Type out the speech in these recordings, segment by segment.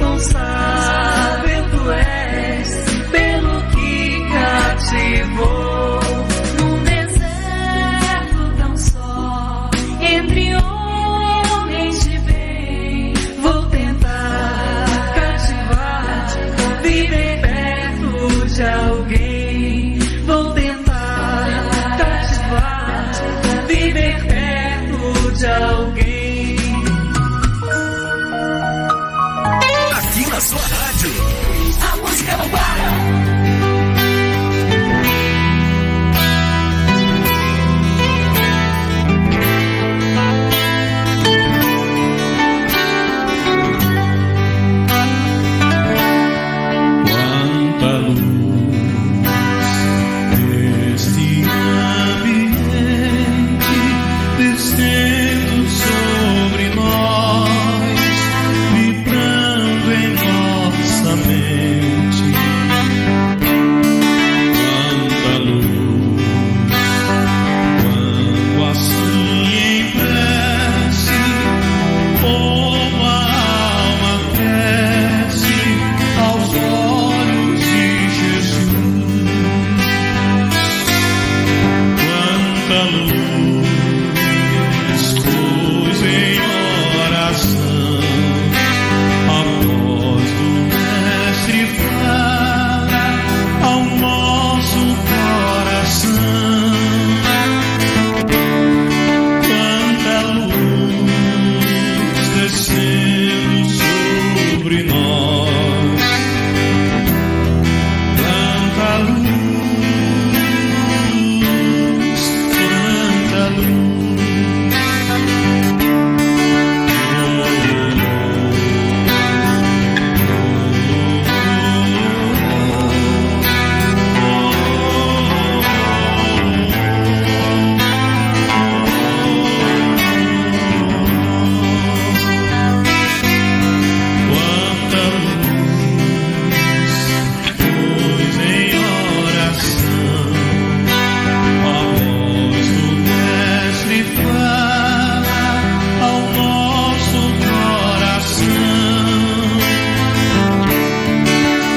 Responsável tu és pelo que cativou num deserto tão só, entre homens de bem. Vou tentar cativar, viver perto de alguém. Vou tentar cativar, viver perto de alguém. Na sua rádio, a música não para. Quanta luz neste ambiente, descendo sobre nós, vibrando em nossa mente. Quanta luz, quando assim em prece, como a alma cresce aos olhos de Jesus. Quanta luz, cruz em oração, a voz do Mestre fala ao nosso coração. Quanta luz descendo sobre nós, quanta luz, quanta luz. Quanta luz em oração, a voz do Mestre fala ao nosso coração.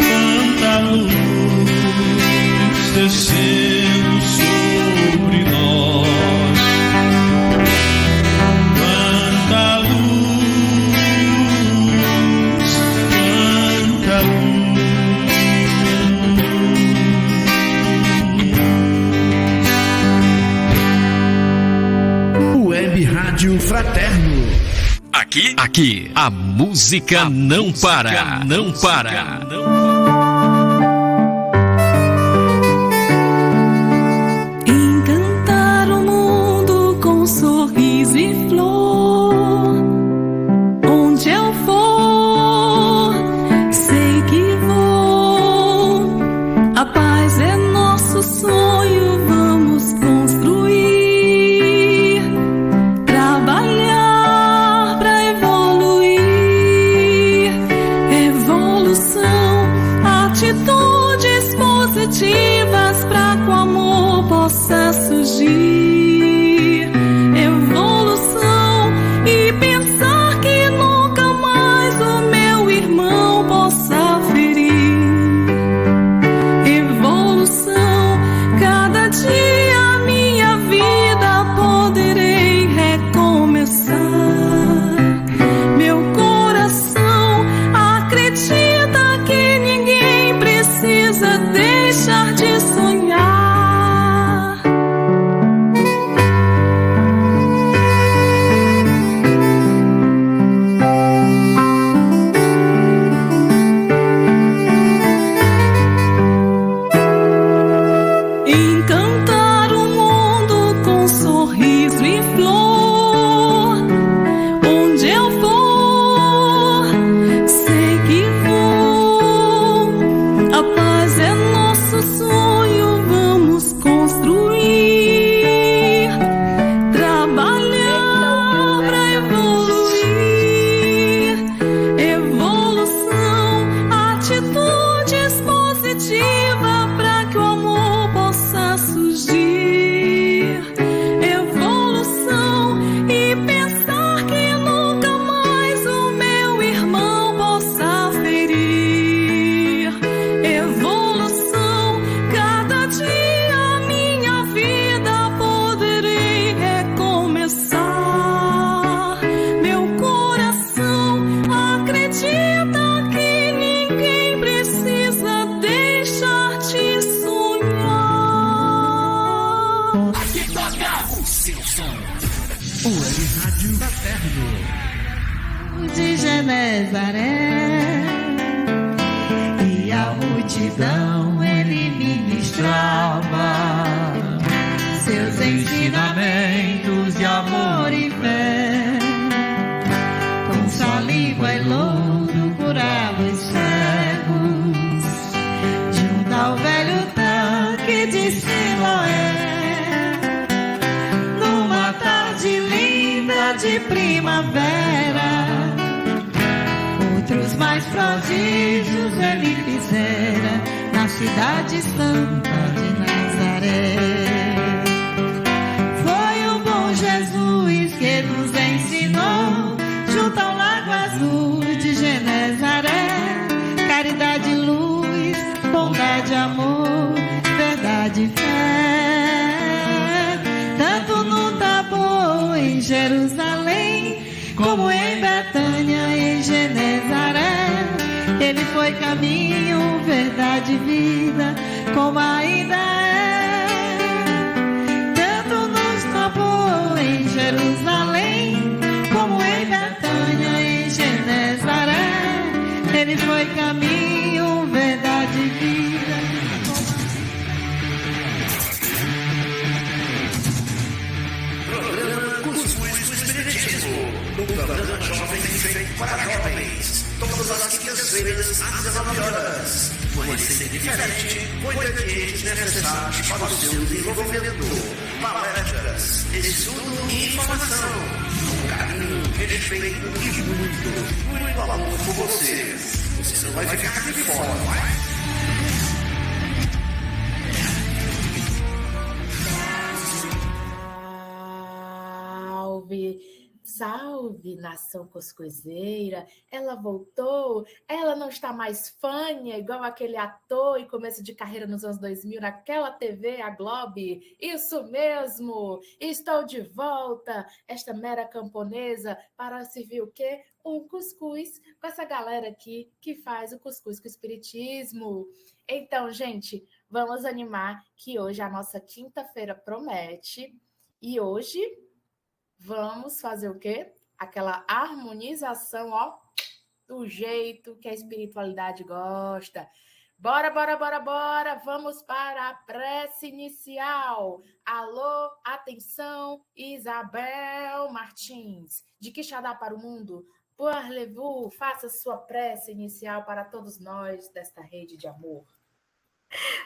Quanta luz descendo sobre nós, quanta luz, quanta luz. Web Rádio Fraterno. Aqui, a música não para. Não para. Encantar o mundo com sorriso e flor. Onde eu for, sei que vou. A paz é nosso sonho, vamos construir. Trabalhar pra evoluir. Evolução Genezaré. E a multidão ele ministrava seus ensinamentos de amor e fé. Com saliva e lodo curava os cegos de um tal velho tanque de Siloé. Numa tarde linda de primavera, outros mais prodígios ele fizera na cidade santa de Nazaré. Foi o bom Jesus que nos ensinou, junto ao lago azul de Genezaré, caridade, luz, bondade, amor, verdade e fé. Tanto no Tabor, em Jerusalém, como em Betânia, em Genezaré, ele foi caminho, verdade e vida, como ainda é. Tanto no Tabor, em Jerusalém, como em Betânia, em Genezaré, ele foi caminho, verdade e vida. O programa Jovem feito para jovens. Todas as quintas-feiras, às 19 horas. Conhecer diferente, com ingredientes necessários para o seu desenvolvimento. Palestras, estudo e informação. Com carinho, respeito e muito amor por você. Você não vai ficar de fora, vai? Salve, nação cuscuzeira, ela voltou, ela não está mais fanha, igual aquele ator em começo de carreira nos anos 2000, naquela TV, a Globo. Isso mesmo, estou de volta, esta mera camponesa, para servir o quê? Um cuscuz, com essa galera aqui que faz o cuscuz com espiritismo. Então, gente, vamos animar que hoje a nossa quinta-feira promete, e hoje vamos fazer o quê? Aquela harmonização, ó, do jeito que a espiritualidade gosta. Bora, bora, bora, bora. Vamos para a prece inicial. Alô, atenção, Isabel Martins. De Quixadá para o mundo. Parlez-vous, faça sua prece inicial para todos nós desta rede de amor.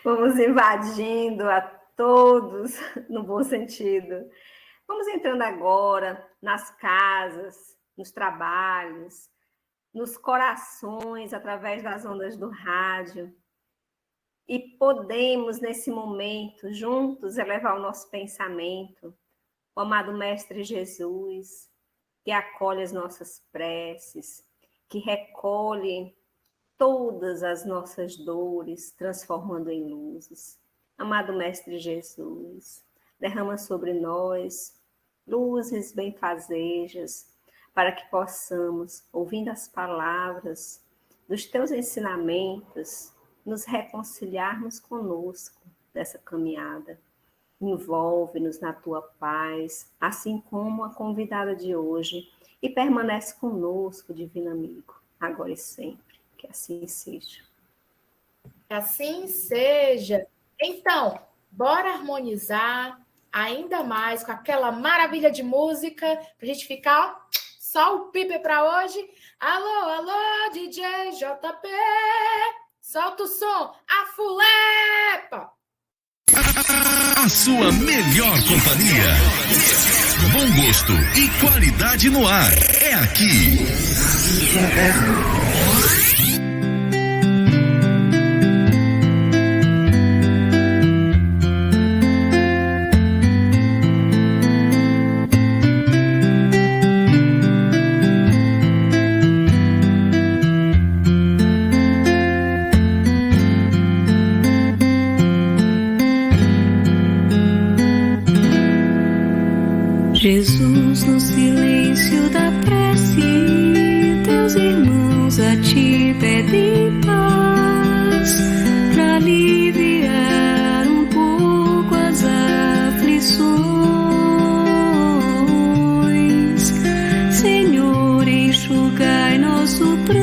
Vamos invadindo a todos, no bom sentido. Vamos entrando agora nas casas, nos trabalhos, nos corações, através das ondas do rádio. E podemos, nesse momento, juntos, elevar o nosso pensamento, o amado Mestre Jesus, que acolhe as nossas preces, que recolhe todas as nossas dores, transformando em luzes. Amado Mestre Jesus, derrama sobre nós luzes benfazejas, para que possamos, ouvindo as palavras dos teus ensinamentos, nos reconciliarmos conosco nessa caminhada. Envolve-nos na tua paz, assim como a convidada de hoje, e permanece conosco, divino amigo, agora e sempre. Que assim seja. Que assim seja. Então, bora harmonizar ainda mais com aquela maravilha de música, pra gente ficar, ó, só o pipe pra hoje. Alô, alô, DJ JP, solta o som, a fulepa! A sua melhor companhia. Bom gosto e qualidade no ar. É aqui. Jesus, no silêncio da prece, teus irmãos a ti pedem paz, pra aliviar um pouco as aflições. Senhor, enxugai nosso pranto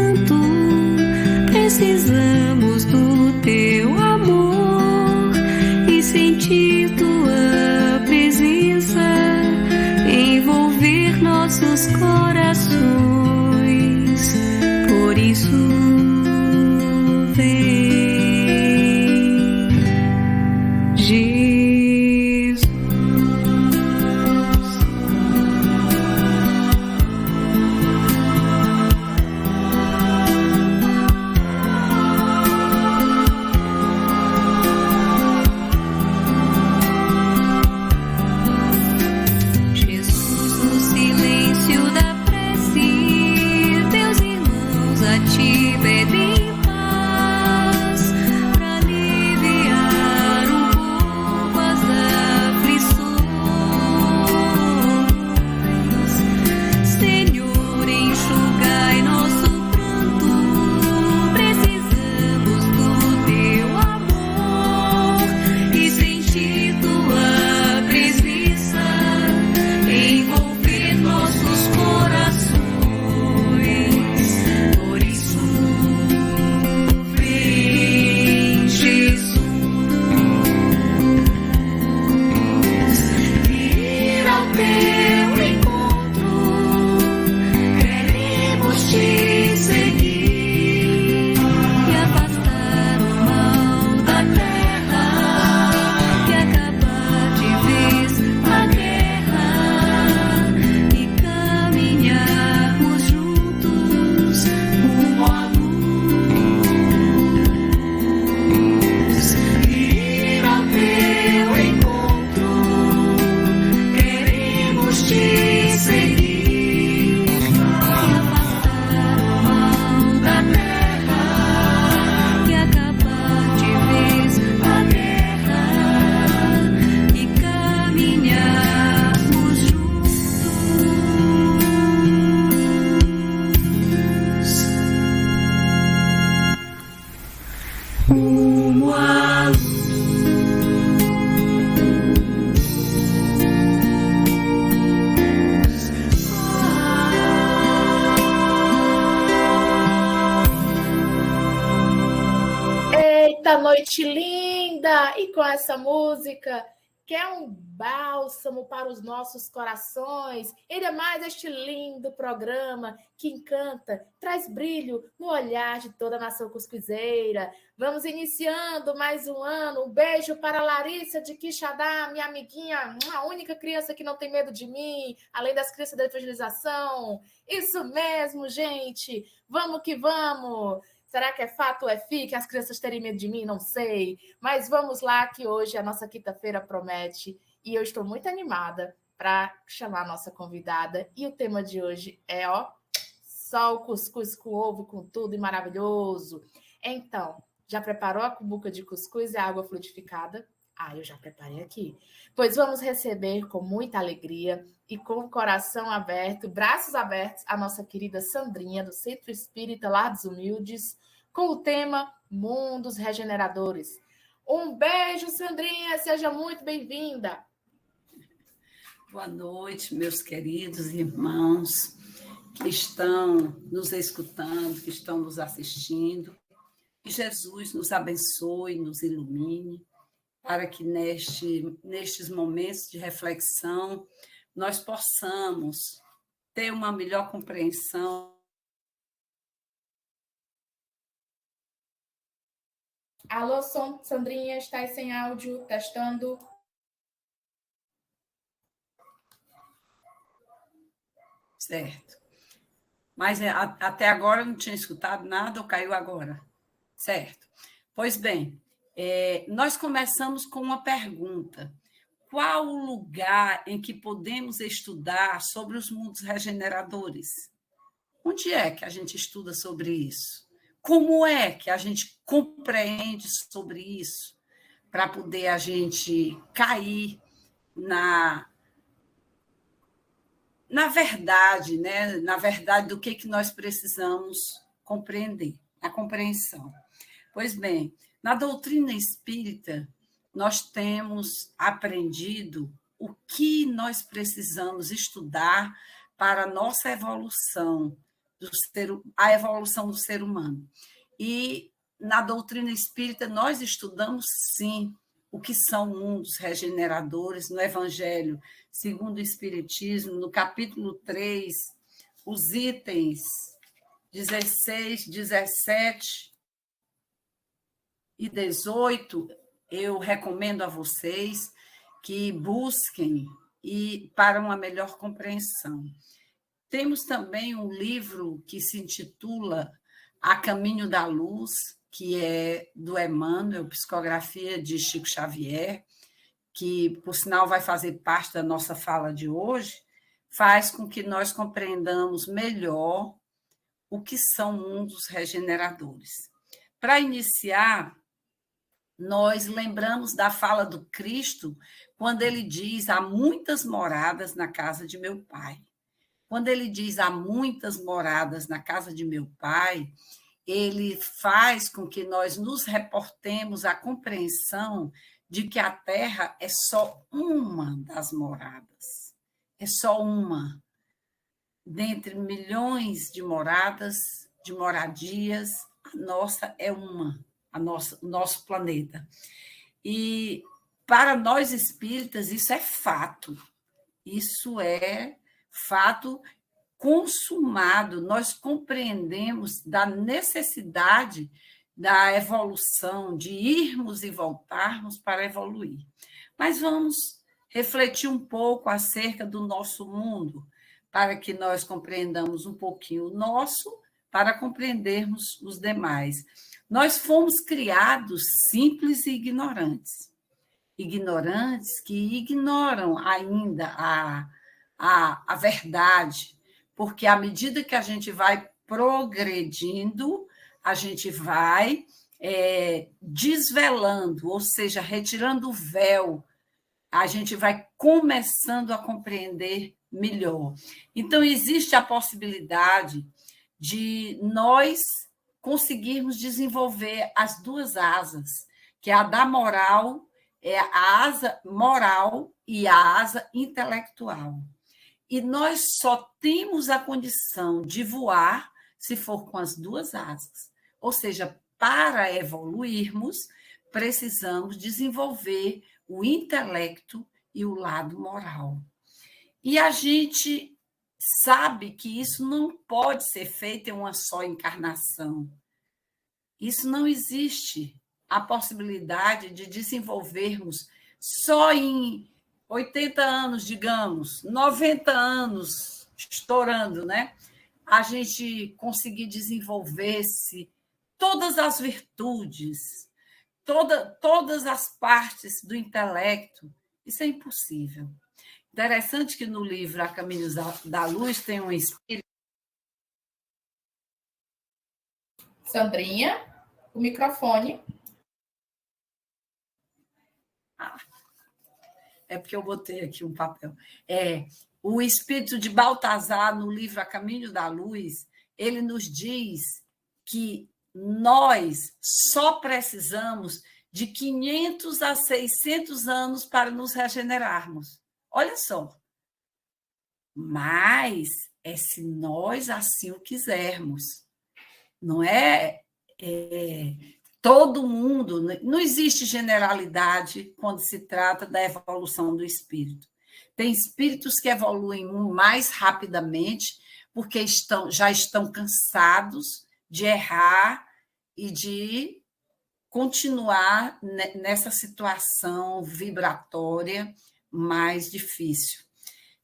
Noite linda! E com essa música, que é um bálsamo para os nossos corações, ainda mais este lindo programa que encanta, traz brilho no olhar de toda a nação cuscuzeira. Vamos iniciando mais um ano. Um beijo para a Larissa de Quixadá, minha amiguinha, a única criança que não tem medo de mim, além das crianças da evangelização. Isso mesmo, gente! Vamos que vamos! Será que é fato ou é fique as crianças terem medo de mim? Não sei. Mas vamos lá, que hoje a nossa quinta-feira promete. E eu estou muito animada para chamar a nossa convidada. E o tema de hoje é, só o cuscuz com ovo, com tudo e maravilhoso. Então, já preparou a cumbuca de cuscuz e a água frutificada? Eu já preparei aqui. Pois vamos receber com muita alegria e com o coração aberto, braços abertos, a nossa querida Sandrinha, do Centro Espírita Lar dos Humildes, com o tema Mundos Regeneradores. Um beijo, Sandrinha, seja muito bem-vinda. Boa noite, meus queridos irmãos que estão nos escutando, que estão nos assistindo. Que Jesus nos abençoe, nos ilumine, para que nestes momentos de reflexão nós possamos ter uma melhor compreensão. Alô, Sandrinha, está aí sem áudio, testando. Certo. Mas até agora eu não tinha escutado nada ou caiu agora? Certo. Pois bem, nós começamos com uma pergunta. Qual o lugar em que podemos estudar sobre os mundos regeneradores? Onde é que a gente estuda sobre isso? Como é que a gente compreende sobre isso para poder a gente cair na verdade, né? Na verdade do que nós precisamos compreender, a compreensão. Pois bem, na doutrina espírita, nós temos aprendido o que nós precisamos estudar para a nossa evolução, a evolução do ser humano. E na doutrina espírita, nós estudamos, sim, o que são mundos regeneradores, no Evangelho segundo o Espiritismo, no capítulo 3, os itens 16, 17 e 18, eu recomendo a vocês que busquem para uma melhor compreensão. Temos também um livro que se intitula A Caminho da Luz, que é do Emmanuel, psicografia de Chico Xavier, que, por sinal, vai fazer parte da nossa fala de hoje, faz com que nós compreendamos melhor o que são mundos regeneradores. Para iniciar, nós lembramos da fala do Cristo, quando ele diz: há muitas moradas na casa de meu Pai. Quando ele diz há muitas moradas na casa de meu Pai, ele faz com que nós nos reportemos à compreensão de que a Terra é só uma das moradas. É só uma. Dentre milhões de moradas, de moradias, a nossa é uma, o nosso planeta. E para nós espíritas, isso é fato. Isso é fato consumado. Nós compreendemos da necessidade da evolução, de irmos e voltarmos para evoluir. Mas vamos refletir um pouco acerca do nosso mundo, para que nós compreendamos um pouquinho o nosso, para compreendermos os demais. Nós fomos criados simples e ignorantes. Ignorantes que ignoram ainda a verdade, porque à medida que a gente vai progredindo, a gente vai desvelando, ou seja, retirando o véu, a gente vai começando a compreender melhor. Então, existe a possibilidade de nós conseguirmos desenvolver as duas asas, que é a da moral, é a asa moral e a asa intelectual. E nós só temos a condição de voar se for com as duas asas. Ou seja, para evoluirmos, precisamos desenvolver o intelecto e o lado moral. E a gente sabe que isso não pode ser feito em uma só encarnação. Isso não existe. A possibilidade de desenvolvermos só em 80 anos, digamos, 90 anos, estourando, né? A gente conseguir desenvolver-se todas as virtudes, todas as partes do intelecto. Isso é impossível. Interessante que no livro A Caminho da Luz tem um espírito. Sandrinha, o microfone. É porque eu botei aqui um papel. O espírito de Baltazar, no livro A Caminho da Luz, ele nos diz que nós só precisamos de 500 a 600 anos para nos regenerarmos. Olha só. Mas é se nós assim o quisermos. Não é todo mundo. Não existe generalidade quando se trata da evolução do espírito. Tem espíritos que evoluem mais rapidamente porque já estão cansados de errar e de continuar nessa situação vibratória mais difícil.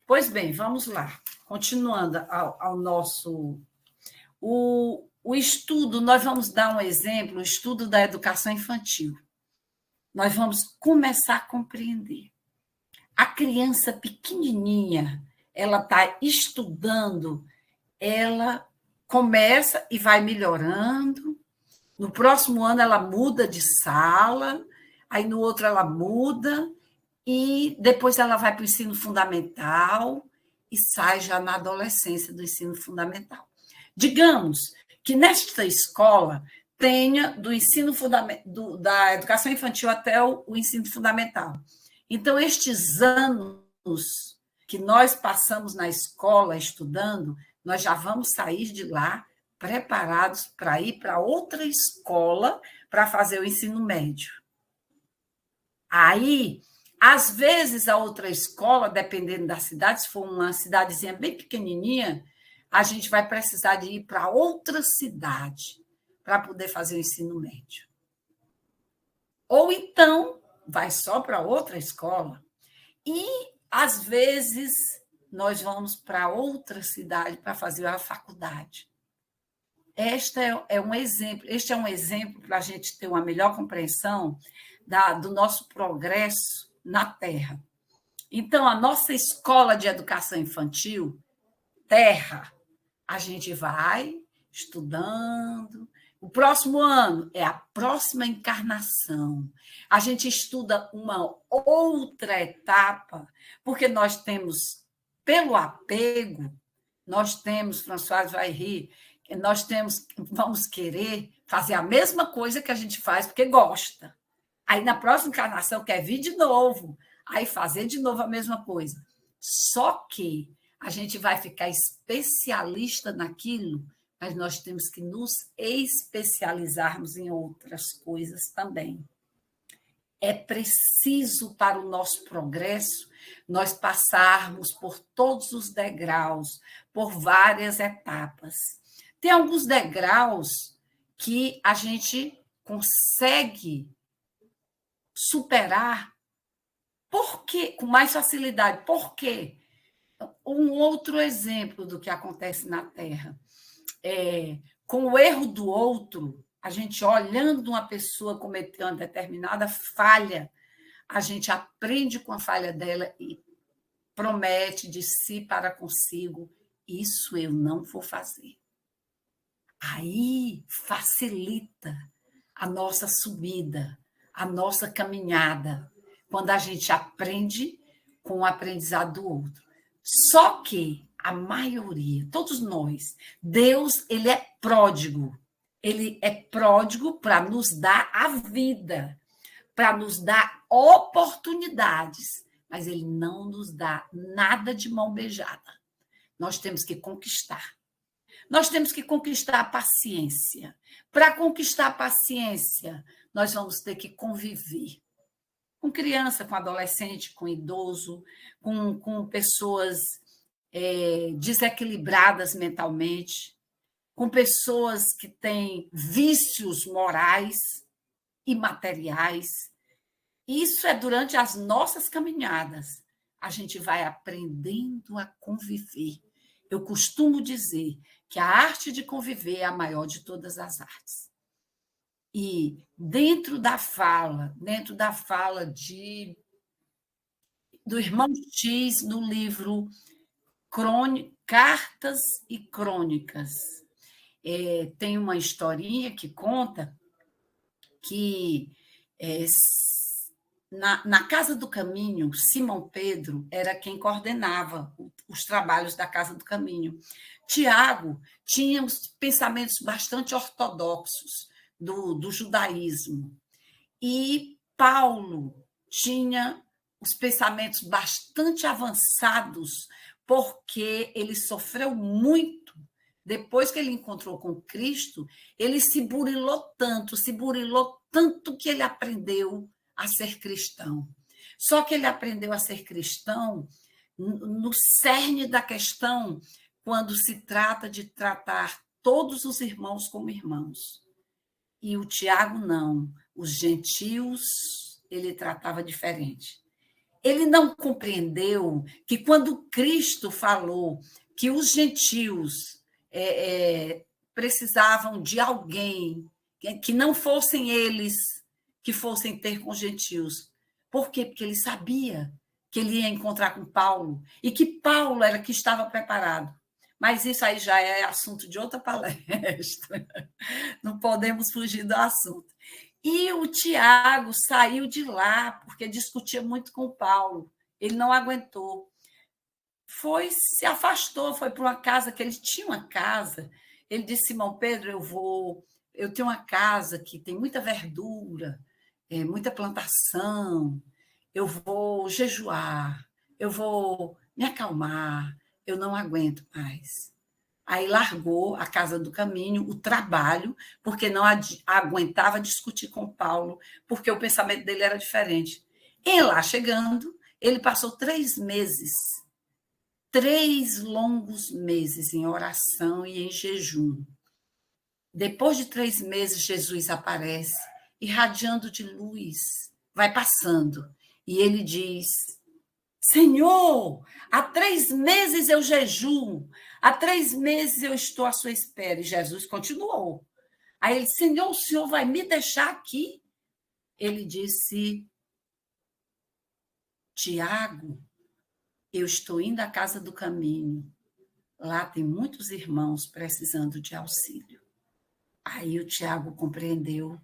Pois bem, vamos lá. Continuando ao nosso... O estudo, nós vamos dar um exemplo, o estudo da educação infantil. Nós vamos começar a compreender. A criança pequenininha, ela está estudando, ela começa e vai melhorando. No próximo ano, ela muda de sala, aí no outro ela muda, e depois ela vai para o ensino fundamental e sai já na adolescência do ensino fundamental. Digamos que nesta escola tenha do ensino da educação infantil até o ensino fundamental. Então, estes anos que nós passamos na escola estudando, nós já vamos sair de lá preparados para ir para outra escola para fazer o ensino médio. Aí, às vezes, a outra escola, dependendo da cidade, se for uma cidadezinha bem pequenininha, a gente vai precisar de ir para outra cidade para poder fazer o ensino médio. Ou então, vai só para outra escola. E, às vezes, nós vamos para outra cidade para fazer a faculdade. Este é um exemplo para a gente ter uma melhor compreensão do nosso progresso na Terra. Então, a nossa escola de educação infantil, Terra, a gente vai estudando. O próximo ano é a próxima encarnação. A gente estuda uma outra etapa, porque nós temos, pelo apego, nós temos, François vai rir, vamos querer fazer a mesma coisa que a gente faz porque gosta. Aí, na próxima encarnação, quer vir de novo, aí fazer de novo a mesma coisa. Só que a gente vai ficar especialista naquilo, mas nós temos que nos especializarmos em outras coisas também. É preciso, para o nosso progresso, nós passarmos por todos os degraus, por várias etapas. Tem alguns degraus que a gente consegue superar com mais facilidade. Por quê? Um outro exemplo do que acontece na Terra. Com o erro do outro, a gente olhando uma pessoa cometer uma determinada falha, a gente aprende com a falha dela e promete de si para consigo, isso eu não vou fazer. Aí facilita a nossa subida, a nossa caminhada, quando a gente aprende com o aprendizado do outro. Só que a maioria, todos nós, Deus, ele é pródigo. Ele é pródigo para nos dar a vida, para nos dar oportunidades, mas ele não nos dá nada de mão beijada. Nós temos que conquistar. Nós temos que conquistar a paciência. Para conquistar a paciência, nós vamos ter que conviver com criança, com adolescente, com idoso, com pessoas desequilibradas mentalmente, com pessoas que têm vícios morais e materiais. Isso é durante as nossas caminhadas. A gente vai aprendendo a conviver. Eu costumo dizer que a arte de conviver é a maior de todas as artes. E dentro da fala do irmão X, no livro Cartas e Crônicas, tem uma historinha que conta que na Casa do Caminho, Simão Pedro era quem coordenava os trabalhos da Casa do Caminho. Tiago tinha uns pensamentos bastante ortodoxos do judaísmo. E Paulo tinha os pensamentos bastante avançados, porque ele sofreu muito. Depois que ele encontrou com Cristo, ele se burilou tanto que ele aprendeu a ser cristão. Só que ele aprendeu a ser cristão no cerne da questão, quando se trata de tratar todos os irmãos como irmãos. E o Tiago não. Os gentios ele tratava diferente. Ele não compreendeu que quando Cristo falou que os gentios precisavam de alguém, que não fossem eles que fossem ter com os gentios. Por quê? Porque ele sabia que ele ia encontrar com Paulo e que Paulo era que estava preparado. Mas isso aí já é assunto de outra palestra. Não podemos fugir do assunto. E o Tiago saiu de lá porque discutia muito com Paulo. Ele não aguentou. Se afastou, foi para uma casa, que ele tinha uma casa. Ele disse, Simão Pedro, eu tenho uma casa que tem muita verdura, muita plantação, eu vou jejuar, eu vou me acalmar, eu não aguento mais. Aí largou a Casa do Caminho, o trabalho, porque não aguentava discutir com Paulo, porque o pensamento dele era diferente. E lá chegando, ele passou 3 meses 3 longos meses em oração e em jejum. Depois de 3 meses, Jesus aparece, irradiando de luz, vai passando. E ele diz: Senhor, há 3 meses eu jejuo, há 3 meses eu estou à sua espera. E Jesus continuou. Aí ele: Senhor, o senhor vai me deixar aqui? Ele disse: Tiago, eu estou indo à casa do caminho. Lá tem muitos irmãos precisando de auxílio. Aí o Tiago compreendeu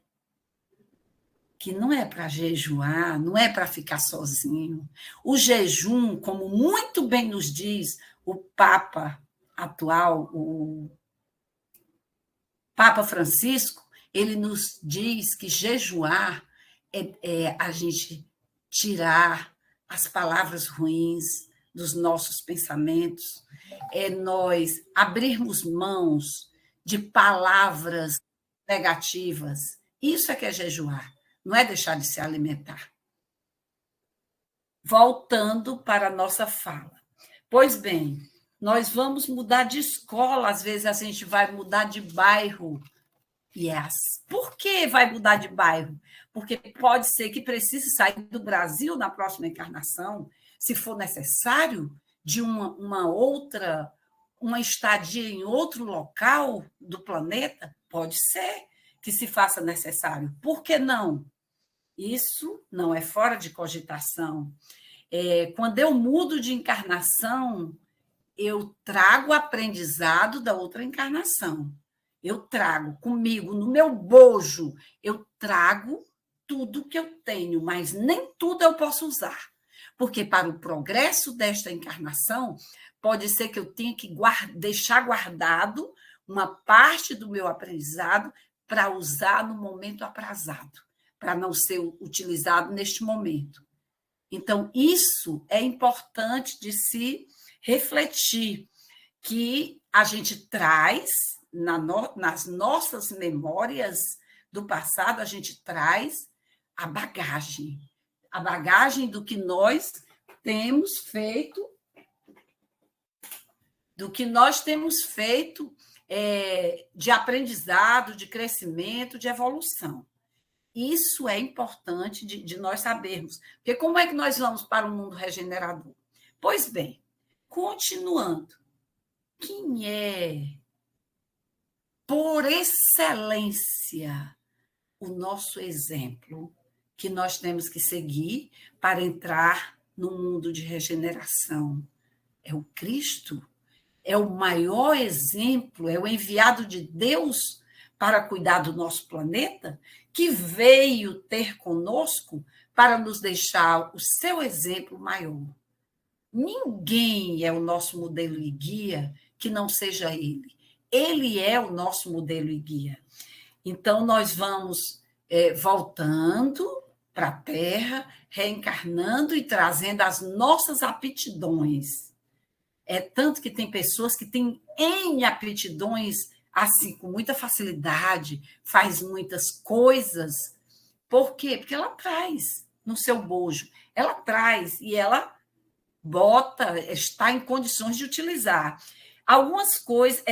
que não é para jejuar, não é para ficar sozinho. O jejum, como muito bem nos diz o Papa atual, o Papa Francisco, ele nos diz que jejuar é a gente tirar as palavras ruins dos nossos pensamentos, é nós abrirmos mãos de palavras negativas. Isso é que é jejuar, não é deixar de se alimentar. Voltando para a nossa fala. Pois bem, nós vamos mudar de escola, às vezes a gente vai mudar de bairro. Por que vai mudar de bairro? Porque pode ser que precise sair do Brasil na próxima encarnação, se for necessário, de uma estadia em outro local do planeta, pode ser que se faça necessário. Por que não? Isso não é fora de cogitação. Quando eu mudo de encarnação, eu trago o aprendizado da outra encarnação. Eu trago comigo, no meu bojo, eu trago tudo que eu tenho, mas nem tudo eu posso usar. Porque para o progresso desta encarnação, pode ser que eu tenha que deixar guardado uma parte do meu aprendizado para usar no momento aprazado, para não ser utilizado neste momento. Então, isso é importante de se refletir, que a gente traz nas nossas memórias do passado, a gente traz a bagagem do que nós temos feito, de aprendizado, de crescimento, de evolução. Isso é importante de nós sabermos. Porque como é que nós vamos para um mundo regenerador? Pois bem, continuando, quem é, por excelência, o nosso exemplo que nós temos que seguir para entrar no mundo de regeneração? É o Cristo, é o maior exemplo, é o enviado de Deus para cuidar do nosso planeta, que veio ter conosco para nos deixar o seu exemplo maior. Ninguém é o nosso modelo e guia que não seja ele. Ele é o nosso modelo e guia. Então, nós vamos voltando para a Terra, reencarnando e trazendo as nossas aptidões. Tanto que tem pessoas que têm N aptidões, assim, com muita facilidade, faz muitas coisas. Por quê? Porque ela traz no seu bojo. Ela traz e ela está em condições de utilizar. Algumas coisas,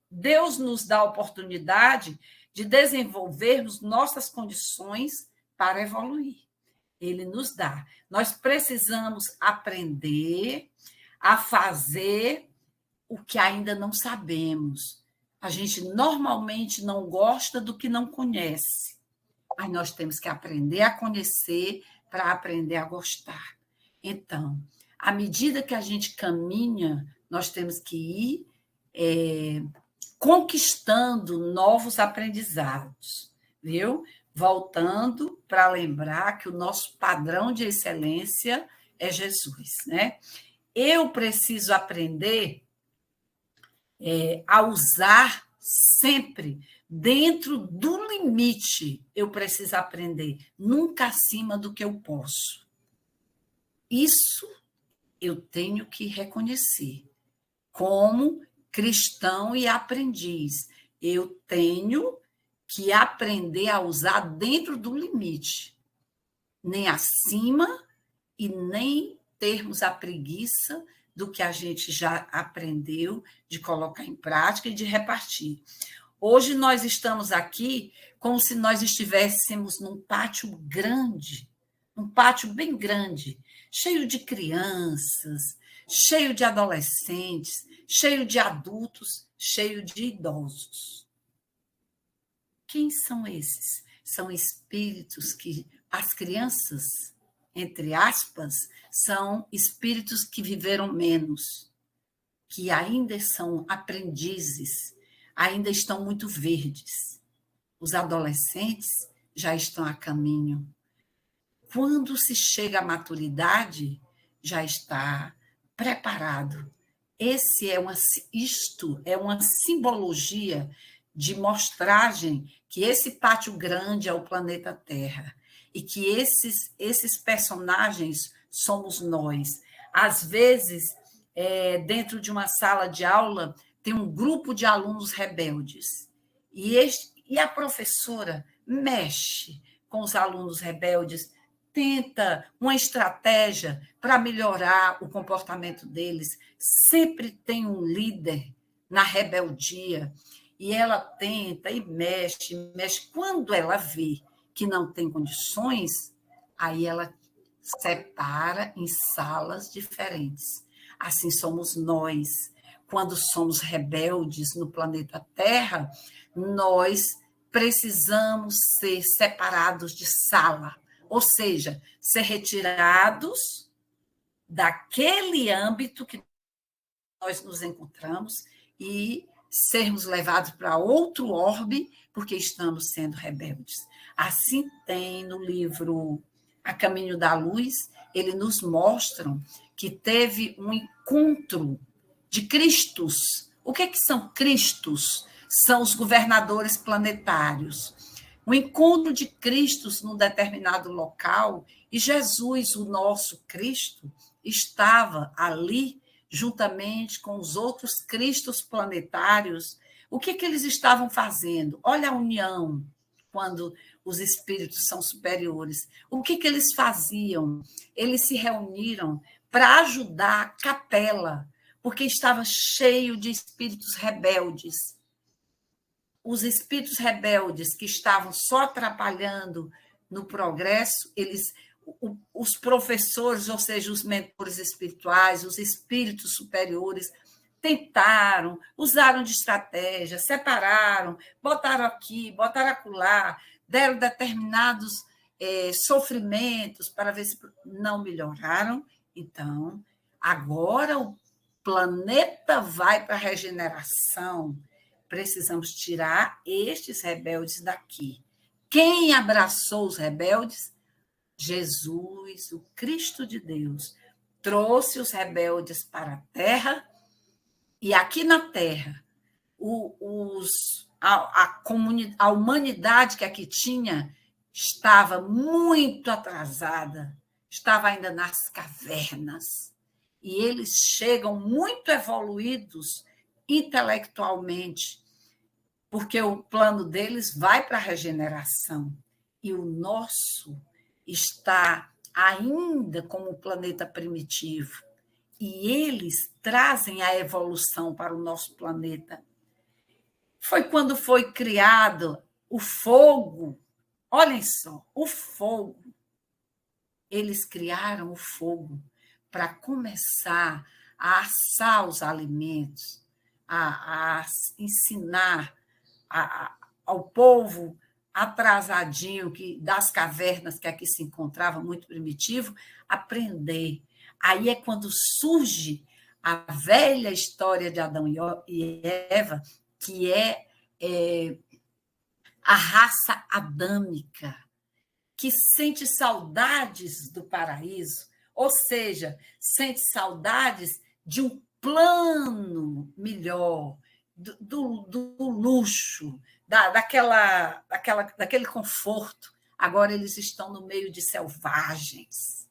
Deus nos dá a oportunidade de desenvolvermos nossas condições para evoluir. Ele nos dá. Nós precisamos aprender a fazer o que ainda não sabemos. A gente normalmente não gosta do que não conhece, mas nós temos que aprender a conhecer para aprender a gostar. Então, à medida que a gente caminha, nós temos que ir conquistando novos aprendizados, viu? Voltando para lembrar que o nosso padrão de excelência é Jesus, né? Eu preciso aprender a usar sempre dentro do limite. Eu preciso aprender, nunca acima do que eu posso. Isso eu tenho que reconhecer. Como cristão e aprendiz, eu tenho que aprender a usar dentro do limite. Nem acima e nem termos a preguiça do que a gente já aprendeu, de colocar em prática e de repartir. Hoje nós estamos aqui como se nós estivéssemos num pátio grande, um pátio bem grande, cheio de crianças, cheio de adolescentes, cheio de adultos, cheio de idosos. Quem são esses? São espíritos que as crianças, entre aspas, são espíritos que viveram menos, que ainda são aprendizes, ainda estão muito verdes. Os adolescentes já estão a caminho. Quando se chega à maturidade, já está preparado. Isto é uma simbologia de mostragem que esse pátio grande é o planeta Terra e que esses personagens somos nós. Às vezes, dentro de uma sala de aula, tem um grupo de alunos rebeldes e a professora mexe com os alunos rebeldes, tenta uma estratégia para melhorar o comportamento deles. Sempre tem um líder na rebeldia e ela tenta e mexe. Quando ela vê que não tem condições, aí ela separa em salas diferentes. Assim somos nós. Quando somos rebeldes no planeta Terra, nós precisamos ser separados de sala, ou seja, ser retirados daquele âmbito que nós nos encontramos e sermos levados para outro orbe, porque estamos sendo rebeldes. Assim tem no livro A Caminho da Luz, ele nos mostra que teve um encontro de Cristos. O que são Cristos? São os governadores planetários. O encontro de Cristos num determinado local, e Jesus, o nosso Cristo, estava ali juntamente com os outros Cristos planetários. O que eles estavam fazendo? Olha a união, quando os espíritos são superiores. O que eles faziam? Eles se reuniram para ajudar a capela, porque estava cheio de espíritos rebeldes. Os espíritos rebeldes que estavam só atrapalhando no progresso, os professores, ou seja, os mentores espirituais, os espíritos superiores, tentaram, usaram de estratégia, separaram, botaram aqui, botaram acolá, deram determinados sofrimentos para ver se não melhoraram. Então, agora o planeta vai para a regeneração. Precisamos tirar estes rebeldes daqui. Quem abraçou os rebeldes? Jesus, o Cristo de Deus, trouxe os rebeldes para a Terra, e aqui na Terra, a humanidade que aqui tinha estava muito atrasada, estava ainda nas cavernas, e eles chegam muito evoluídos intelectualmente, porque o plano deles vai para a regeneração, e o nosso está ainda como um planeta primitivo, e eles trazem a evolução para o nosso planeta. Foi quando foi criado o fogo, olhem só, o fogo. Eles criaram o fogo para começar a assar os alimentos, a ensinar ao povo atrasadinho das cavernas que aqui se encontrava, muito primitivo, aprender. Aí é quando surge a velha história de Adão e Eva, que é a raça adâmica, que sente saudades do paraíso, ou seja, sente saudades de um plano melhor, do luxo, daquele conforto. Agora eles estão no meio de selvagens,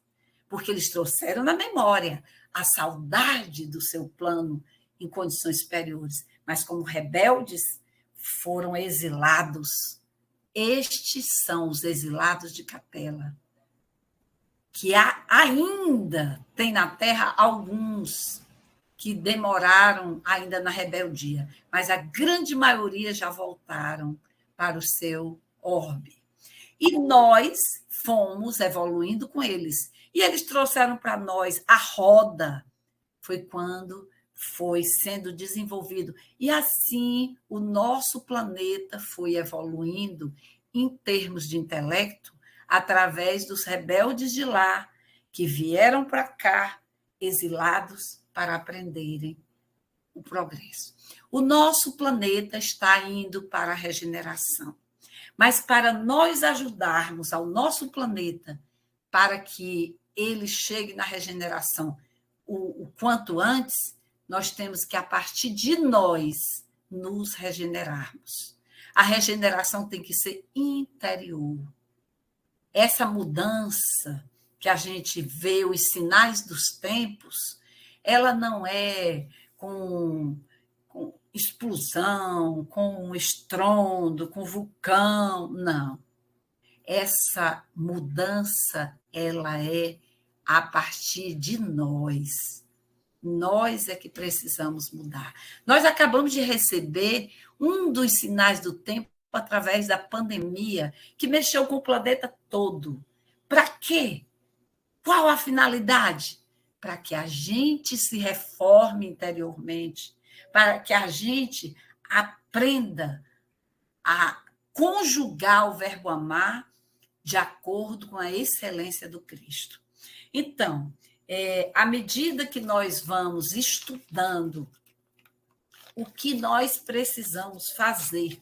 porque eles trouxeram na memória a saudade do seu plano em condições superiores, mas como rebeldes foram exilados. Estes são os exilados de Capela, que ainda tem na Terra alguns que demoraram ainda na rebeldia, mas a grande maioria já voltaram para o seu orbe. E nós fomos evoluindo com eles. E eles trouxeram para nós a roda. Foi quando foi sendo desenvolvido. E assim o nosso planeta foi evoluindo em termos de intelecto através dos rebeldes de lá que vieram para cá, exilados, para aprenderem o progresso. O nosso planeta está indo para a regeneração. Mas para nós ajudarmos ao nosso planeta para que ele chegue na regeneração o quanto antes, nós temos que, a partir de nós, nos regenerarmos. A regeneração tem que ser interior. Essa mudança que a gente vê, os sinais dos tempos, ela não é com explosão, com estrondo, com vulcão, não. Essa mudança, ela é a partir de nós. Nós é que precisamos mudar. Nós acabamos de receber um dos sinais do tempo através da pandemia, que mexeu com o planeta todo. Para quê? Qual a finalidade? Para que a gente se reforme interiormente, para que a gente aprenda a conjugar o verbo amar de acordo com a excelência do Cristo. Então, à medida que nós vamos estudando o que nós precisamos fazer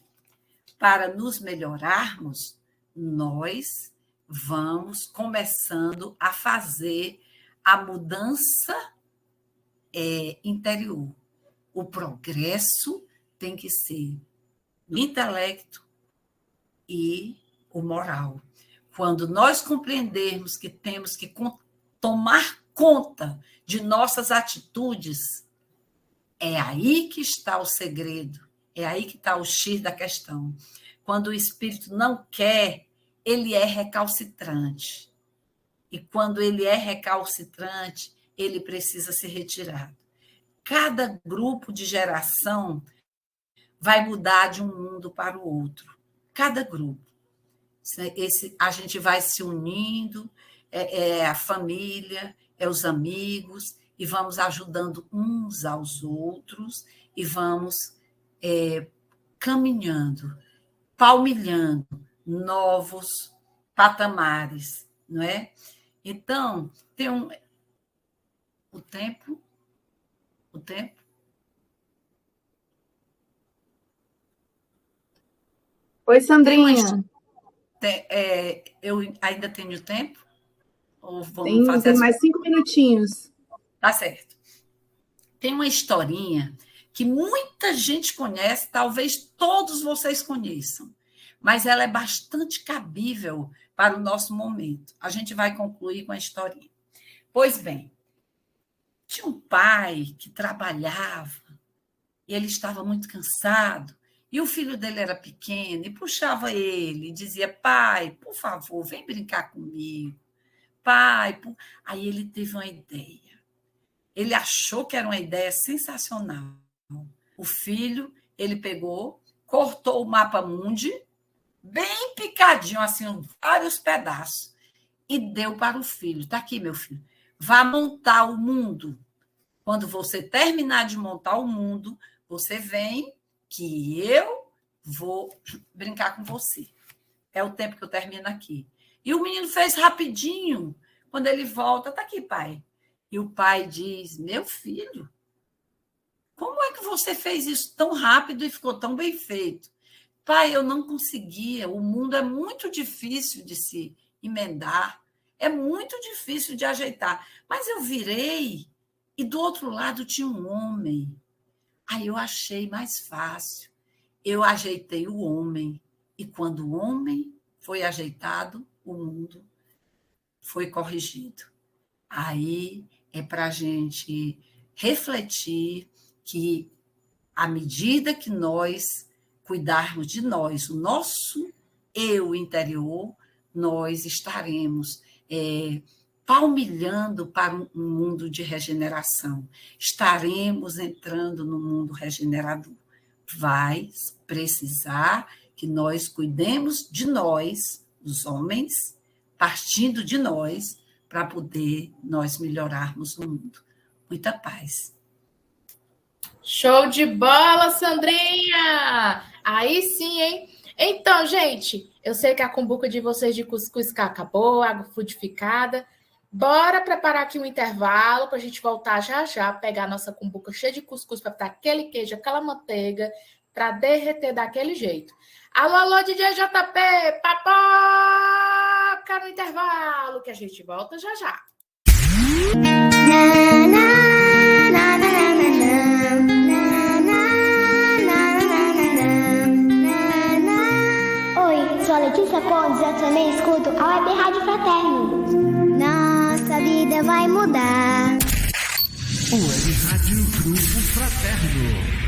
para nos melhorarmos, nós vamos começando a fazer a mudança interior. O progresso tem que ser o intelecto e o moral. Quando nós compreendermos que temos que tomar conta de nossas atitudes, é aí que está o segredo, é aí que está o X da questão. Quando o espírito não quer, ele é recalcitrante. E quando ele é recalcitrante, ele precisa ser retirado. Cada grupo de geração vai mudar de um mundo para o outro. Cada grupo. A gente vai se unindo, é a família, é os amigos, e vamos ajudando uns aos outros, e vamos caminhando, palmilhando novos patamares, não é? Então, tem o tempo. Oi, Sandrinha. Eu ainda tenho tempo? Ou vamos tem mais 5 minutinhos. Tá certo. Tem uma historinha que muita gente conhece, talvez todos vocês conheçam, mas ela é bastante cabível para o nosso momento. A gente vai concluir com a historinha. Pois bem, tinha um pai que trabalhava e ele estava muito cansado, e o filho dele era pequeno e puxava ele e dizia: pai, por favor, vem brincar comigo. Pai, Aí ele teve uma ideia. Ele achou que era uma ideia sensacional. O filho, ele pegou, cortou o mapa mundi, bem picadinho, assim, vários pedaços, e deu para o filho. Está aqui, meu filho. Vá montar o mundo. Quando você terminar de montar o mundo, você vem que eu vou brincar com você. É o tempo que eu termino aqui. E o menino fez rapidinho. Quando ele volta, está aqui, pai. E o pai diz: meu filho, como é que você fez isso tão rápido e ficou tão bem feito? Pai, eu não conseguia. O mundo é muito difícil de se emendar. É muito difícil de ajeitar. Mas eu virei e do outro lado tinha um homem. Aí eu achei mais fácil. Eu ajeitei o homem. E quando o homem foi ajeitado, o mundo foi corrigido. Aí é para a gente refletir que, à medida que nós cuidarmos de nós, o nosso eu interior, nós estaremos palmilhando para um mundo de regeneração. Estaremos entrando no mundo regenerador. Vai precisar que nós cuidemos de nós, os homens, partindo de nós, para poder nós melhorarmos o mundo. Muita paz. Show de bola, Sandrinha! Aí sim, hein? Então, gente, eu sei que a cumbuca de vocês de cuscuz acabou, água fluidificada. Bora preparar aqui um intervalo para a gente voltar já já, pegar a nossa cumbuca cheia de cuscuz para botar aquele queijo, aquela manteiga, para derreter daquele jeito. Alô, alô, DJ JP, papoca no intervalo, que a gente volta já já. Oi, sou a Letícia Condes, eu também escuto a Web Rádio Fraterno. Nossa vida vai mudar. Web Rádio Grupo Fraterno.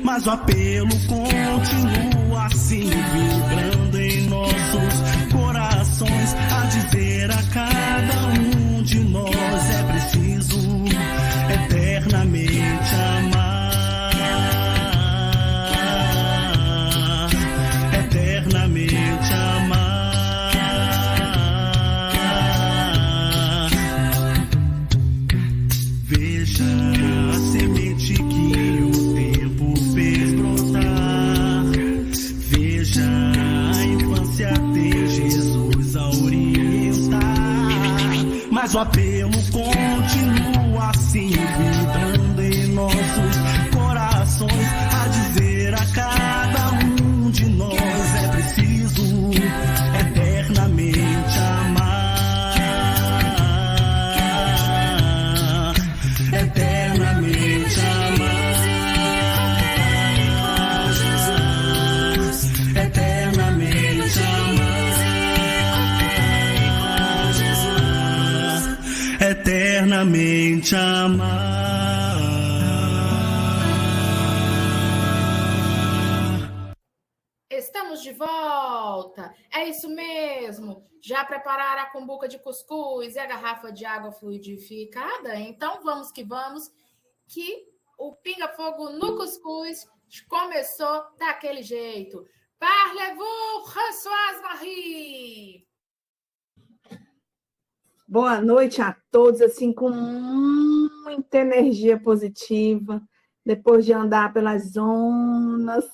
Mas o apelo continua assim, vibrando em nossos corações, a dizer a cada um de nós é preciso eternamente amar, eternamente amar. Veja a semente que o tempo fez brotar. Veja a infância tem Jesus a orientar. Mas o apelo continua assim, vibrando em nossos corações, a dizer a cada um de nós é preciso eternamente amar, eternamente amar, eternamente amar, eternamente amar. Estamos de volta. É isso mesmo. Já prepararam a cumbuca de cuscuz e a garrafa de água fluidificada? Então vamos, que o pinga-fogo no cuscuz começou daquele jeito. Parlez-vous, Françoise Marie! Boa noite a todos, assim, com muita energia positiva, depois de andar pelas zonas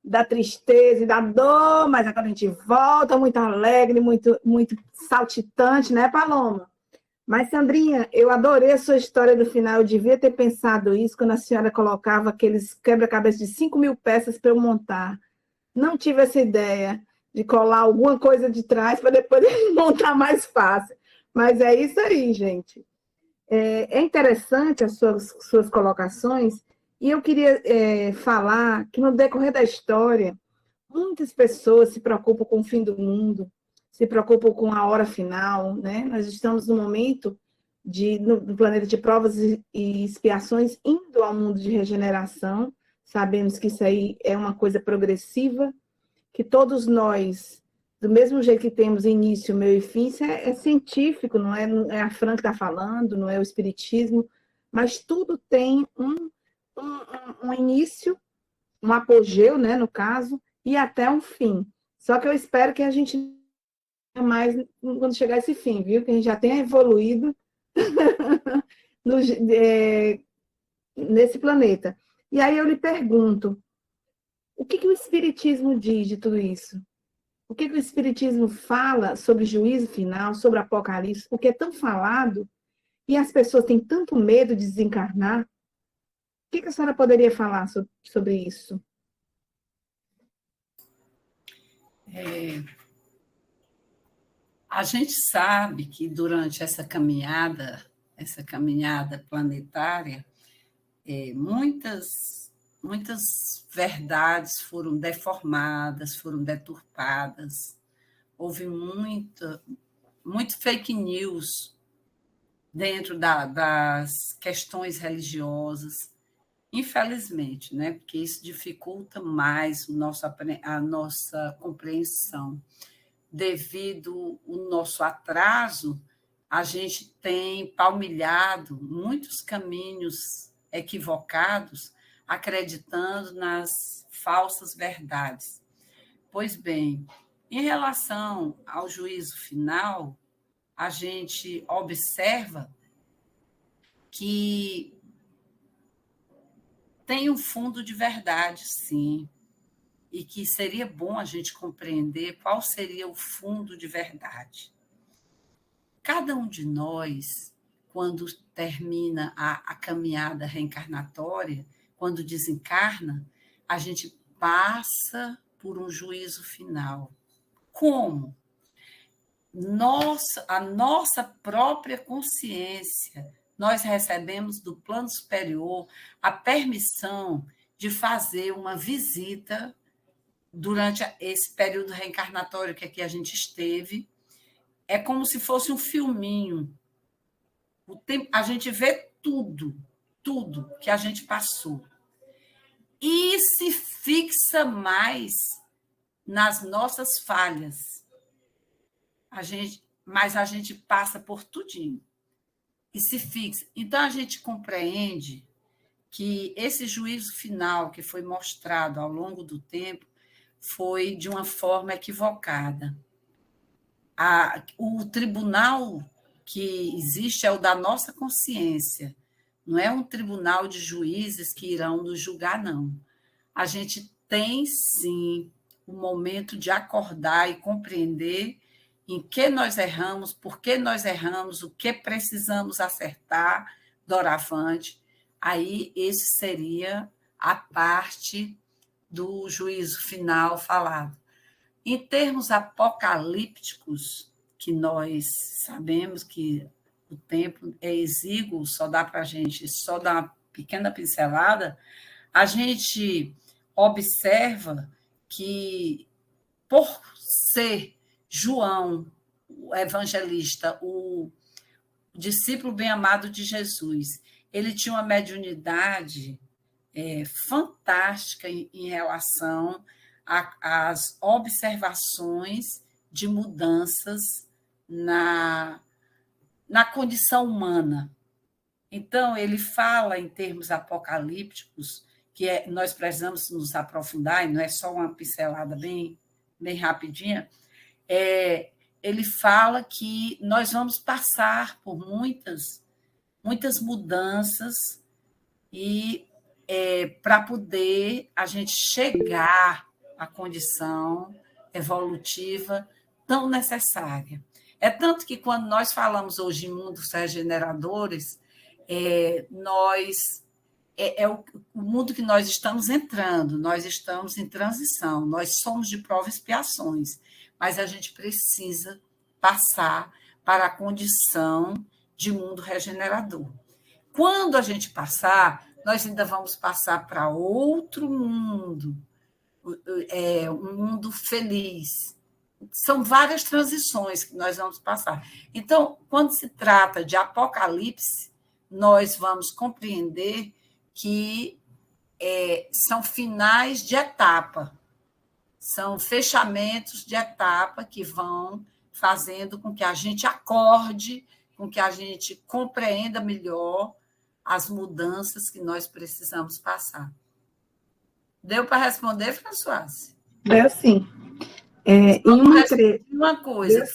da tristeza e da dor, mas agora a gente volta muito alegre, muito, muito saltitante, né, Paloma? Mas, Sandrinha, eu adorei a sua história do final, eu devia ter pensado isso quando a senhora colocava aqueles quebra-cabeça de 5.000 peças para eu montar. Não tive essa ideia de colar alguma coisa de trás para depois montar mais fácil. Mas é isso aí, gente. É interessante as suas colocações, e eu queria falar que no decorrer da história, muitas pessoas se preocupam com o fim do mundo, se preocupam com a hora final, né? Nós estamos no momento no planeta de provas e expiações, indo ao mundo de regeneração. Sabemos que isso aí é uma coisa progressiva, que todos nós, do mesmo jeito que temos início, meio e fim, isso é científico, não é a Fran que está falando, não é o espiritismo, mas tudo tem um início, um apogeu, né, no caso, e até um fim. Só que eu espero que a gente mais quando chegar a esse fim, viu? Que a gente já tenha evoluído nesse planeta. E aí eu lhe pergunto, o que o Espiritismo diz de tudo isso? O que o Espiritismo fala sobre juízo final, sobre Apocalipse? Porque é tão falado e as pessoas têm tanto medo de desencarnar. O que a senhora poderia falar sobre isso? A gente sabe que durante essa caminhada planetária, muitas verdades foram deformadas, foram deturpadas. Houve muito fake news dentro das questões religiosas, infelizmente, né? Porque isso dificulta mais a nossa compreensão. Devido ao nosso atraso, a gente tem palmilhado muitos caminhos equivocados, acreditando nas falsas verdades. Pois bem, em relação ao juízo final, a gente observa que tem um fundo de verdade, sim, e que seria bom a gente compreender qual seria o fundo de verdade. Cada um de nós, quando termina a caminhada reencarnatória, quando desencarna, a gente passa por um juízo final. Como? A nossa própria consciência, nós recebemos do plano superior a permissão de fazer uma visita durante esse período reencarnatório que aqui a gente esteve. É como se fosse um filminho. A gente vê tudo que a gente passou. E se fixa mais nas nossas falhas. Mas a gente passa por tudinho. E se fixa. Então, a gente compreende que esse juízo final que foi mostrado ao longo do tempo foi de uma forma equivocada. O tribunal que existe é o da nossa consciência. Não é um tribunal de juízes que irão nos julgar, não. A gente tem, sim, o momento de acordar e compreender em que nós erramos, por que nós erramos, o que precisamos acertar doravante. Aí, esse seria a parte do juízo final falado. Em termos apocalípticos, que nós sabemos que o tempo é exíguo, só dá para a gente só dar uma pequena pincelada, a gente observa que, por ser João, o evangelista, o discípulo bem-amado de Jesus, ele tinha uma mediunidade fantástica em relação às observações de mudanças na condição humana. Então, ele fala em termos apocalípticos, que nós precisamos nos aprofundar, e não é só uma pincelada bem rapidinha. Ele fala que nós vamos passar por muitas mudanças e para poder a gente chegar à condição evolutiva tão necessária. É tanto que, quando nós falamos hoje em mundos regeneradores, o mundo que nós estamos entrando, nós estamos em transição, nós somos de prova e expiações, mas a gente precisa passar para a condição de mundo regenerador. Quando a gente passar, nós ainda vamos passar para outro mundo, um mundo feliz. São várias transições que nós vamos passar. Então, quando se trata de Apocalipse, nós vamos compreender que são finais de etapa, são fechamentos de etapa que vão fazendo com que a gente acorde, com que a gente compreenda melhor as mudanças que nós precisamos passar. Deu para responder, Françoise? Deu sim. Em uma coisa,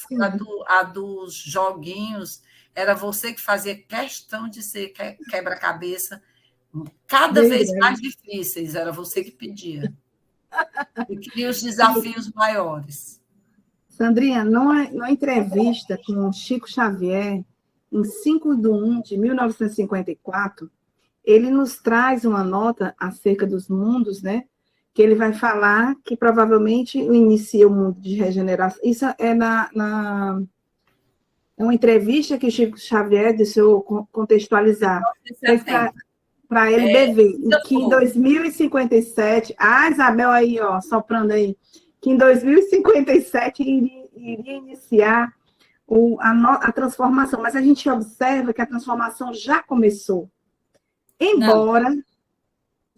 a dos joguinhos, era você que fazia questão de ser quebra-cabeça cada vez mais difíceis, era você que pedia. E queria os desafios maiores. Sandrinha, numa entrevista com Chico Xavier, em 5/1 de 1954, ele nos traz uma nota acerca dos mundos, né? Que ele vai falar que provavelmente inicia o mundo de regeneração. Isso é uma entrevista que Chico Xavier deixou contextualizar. Para ele beber. Que em 2057, Isabel aí, ó, soprando aí, que em 2057 iria iniciar a transformação. Mas a gente observa que a transformação já começou. Embora...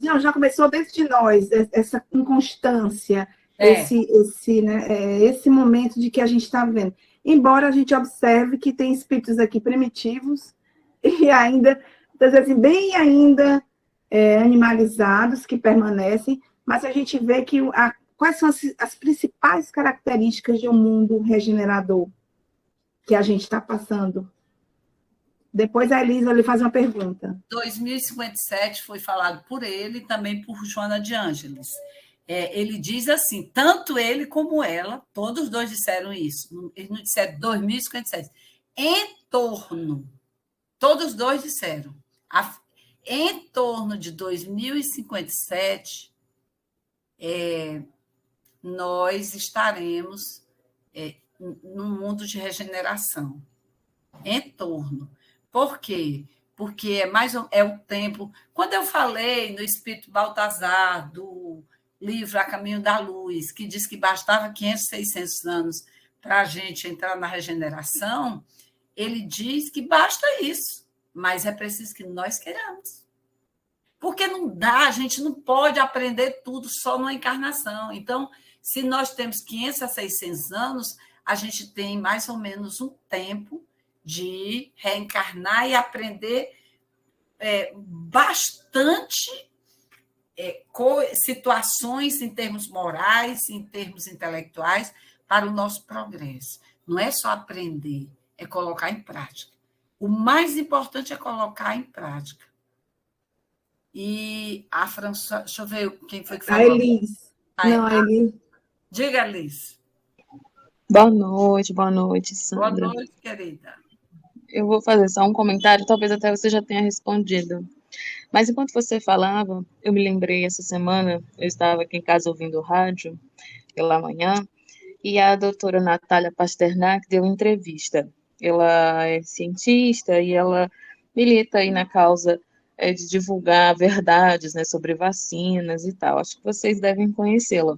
Não, já começou dentro de nós, essa inconstância, esse momento de que a gente está vivendo. Embora a gente observe que tem espíritos aqui primitivos e ainda, assim, bem ainda animalizados, que permanecem, mas a gente vê que quais são as principais características de um mundo regenerador que a gente está passando. Depois a Elisa lhe faz uma pergunta. 2057 foi falado por ele e também por Joana de Ângeles. Ele diz assim, tanto ele como ela, todos dois disseram isso. Eles não disseram 2057. Em torno, todos dois disseram, em torno de 2057, nós estaremos num mundo de regeneração. Em torno. Por quê? Porque é o tempo... Quando eu falei no Espírito Baltazar, do livro A Caminho da Luz, que diz que bastava 500, 600 anos para a gente entrar na regeneração, ele diz que basta isso, mas é preciso que nós queiramos. Porque não dá, a gente não pode aprender tudo só numa encarnação. Então, se nós temos 500 a 600 anos, a gente tem mais ou menos um tempo de reencarnar e aprender bastante situações em termos morais, em termos intelectuais, para o nosso progresso. Não é só aprender, é colocar em prática. O mais importante é colocar em prática. E a Françoise... Deixa eu ver quem foi que falou. A Elis. Não, a Elis. Diga, Elis. Boa noite, Sandra. Boa noite, querida. Eu vou fazer só um comentário, talvez até você já tenha respondido. Mas enquanto você falava, eu me lembrei essa semana, eu estava aqui em casa ouvindo rádio pela manhã, e a doutora Natália Pasternak deu uma entrevista. Ela é cientista e ela milita aí na causa de divulgar verdades, né, sobre vacinas e tal. Acho que vocês devem conhecê-la.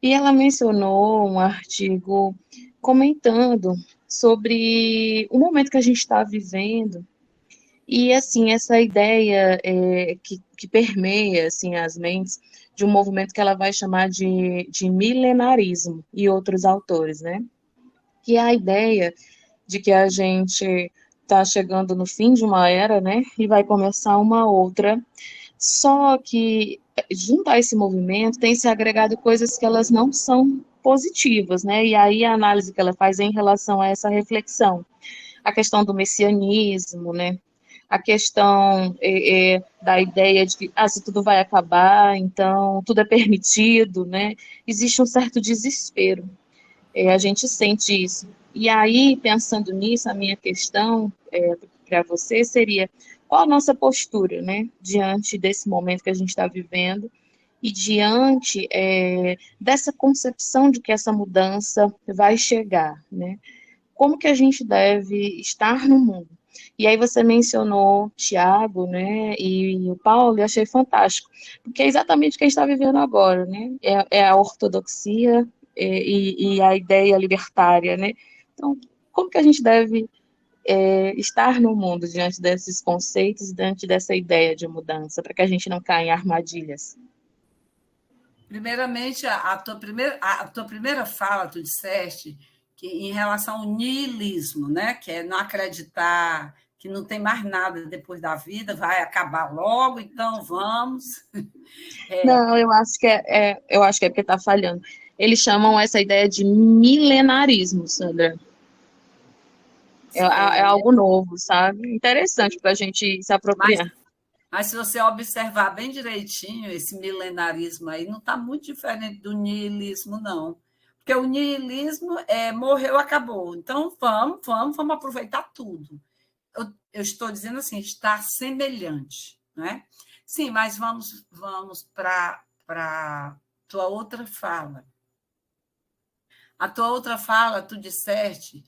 E ela mencionou um artigo comentando sobre o momento que a gente está vivendo e, assim, essa ideia que permeia, assim, as mentes de um movimento que ela vai chamar de milenarismo e outros autores, né? Que é a ideia de que a gente está chegando no fim de uma era, né? E vai começar uma outra. Só que, junto a esse movimento, tem se agregado coisas que elas não são positivas, né? E aí a análise que ela faz é em relação a essa reflexão. A questão do messianismo, né? A questão da ideia de que se tudo vai acabar, então tudo é permitido, né? Existe um certo desespero. A gente sente isso. E aí, pensando nisso, a minha questão para você seria: qual a nossa postura, né? Diante desse momento que a gente está vivendo e diante dessa concepção de que essa mudança vai chegar, né? Como que a gente deve estar no mundo? E aí você mencionou Tiago, né, e o Paulo, e eu achei fantástico, porque é exatamente o que a gente está vivendo agora, né? É a ortodoxia e a ideia libertária, né? Então, como que a gente deve estar no mundo diante desses conceitos, diante dessa ideia de mudança, para que a gente não caia em armadilhas? Primeiramente, a tua primeira fala, tu disseste que em relação ao niilismo, né? Que é não acreditar que não tem mais nada depois da vida, vai acabar logo, então vamos. Não, eu acho que é porque está falhando. eles chamam essa ideia de milenarismo, Sandra. É algo novo, sabe? Interessante para a gente se apropriar. Mas se você observar bem direitinho, esse milenarismo aí não está muito diferente do niilismo, não. Porque o niilismo morreu, acabou. Então, vamos aproveitar tudo. Eu estou dizendo assim, está semelhante, né? Sim, mas vamos para a tua outra fala. A tua outra fala, tu disseste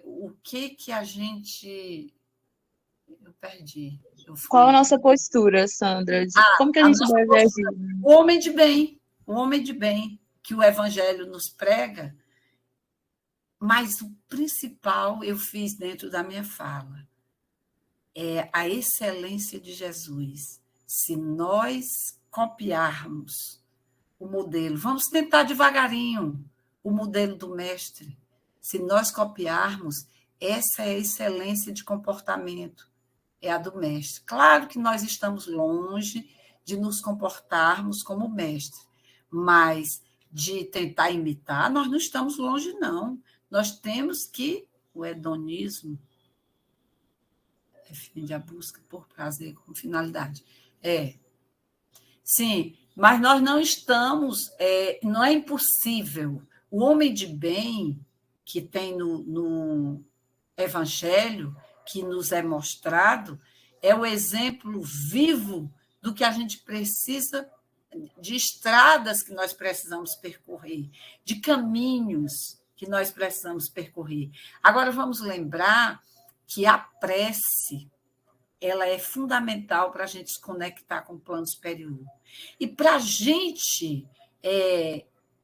o que a gente... Eu perdi. Qual a nossa postura, Sandra? Como que a gente deve agir? O homem de bem que o Evangelho nos prega, mas o principal eu fiz dentro da minha fala. É a excelência de Jesus. Se nós copiarmos o modelo, vamos tentar devagarinho o modelo do mestre. Se nós copiarmos, essa é a excelência de comportamento, é a do mestre. Claro que nós estamos longe de nos comportarmos como o mestre, mas de tentar imitar, nós não estamos longe, não. Nós temos que o hedonismo defende a busca por prazer como finalidade. Sim, mas nós não estamos, não é impossível. O homem de bem que tem no Evangelho, que nos é mostrado, é o exemplo vivo do que a gente precisa, de estradas que nós precisamos percorrer, de caminhos que nós precisamos percorrer. Agora, vamos lembrar que a prece ela é fundamental para a gente se conectar com o plano superior. E para a gente